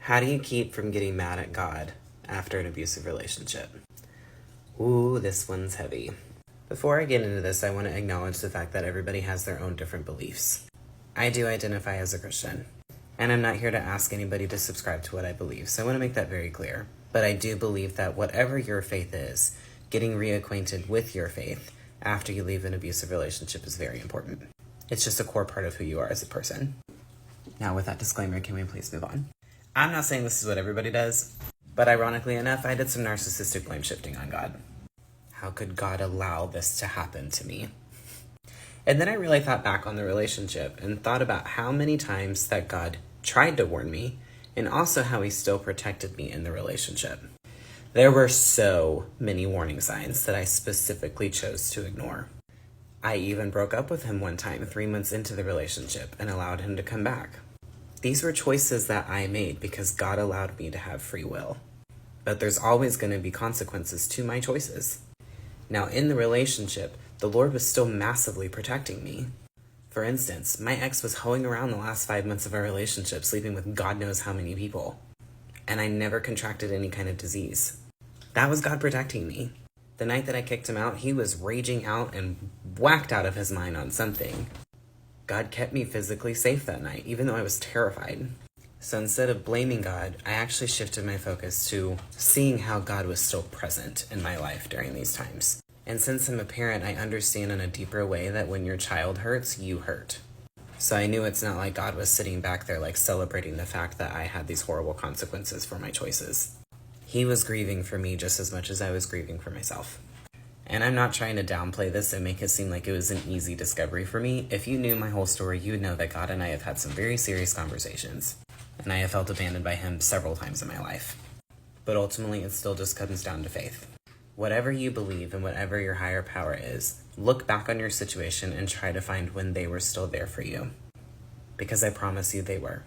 How do you keep from getting mad at God after an abusive relationship? Ooh, this one's heavy. Before I get into this, I want to acknowledge the fact that everybody has their own different beliefs. I do identify as a Christian, and I'm not here to ask anybody to subscribe to what I believe, so I want to make that very clear. But I do believe that whatever your faith is, getting reacquainted with your faith after you leave an abusive relationship is very important. It's just a core part of who you are as a person. Now, with that disclaimer, can we please move on? I'm not saying this is what everybody does, but ironically enough, I did some narcissistic blame shifting on God. How could God allow this to happen to me? And then I really thought back on the relationship and thought about how many times that God tried to warn me and also how he still protected me in the relationship. There were so many warning signs that I specifically chose to ignore. I even broke up with him one time 3 months into the relationship and allowed him to come back. These were choices that I made because God allowed me to have free will. But there's always going to be consequences to my choices. Now, in the relationship, the Lord was still massively protecting me. For instance, my ex was hoeing around the last 5 months of our relationship, sleeping with God knows how many people. And I never contracted any kind of disease. That was God protecting me. The night that I kicked him out, he was raging out and whacked out of his mind on something. God kept me physically safe that night, even though I was terrified. So instead of blaming God, I actually shifted my focus to seeing how God was still present in my life during these times. And since I'm a parent, I understand in a deeper way that when your child hurts, you hurt. So I knew it's not like God was sitting back there like celebrating the fact that I had these horrible consequences for my choices. He was grieving for me just as much as I was grieving for myself. And I'm not trying to downplay this and make it seem like it was an easy discovery for me. If you knew my whole story, you would know that God and I have had some very serious conversations. And I have felt abandoned by him several times in my life. But ultimately, it still just comes down to faith. Whatever you believe and whatever your higher power is, look back on your situation and try to find when they were still there for you. Because I promise you they were.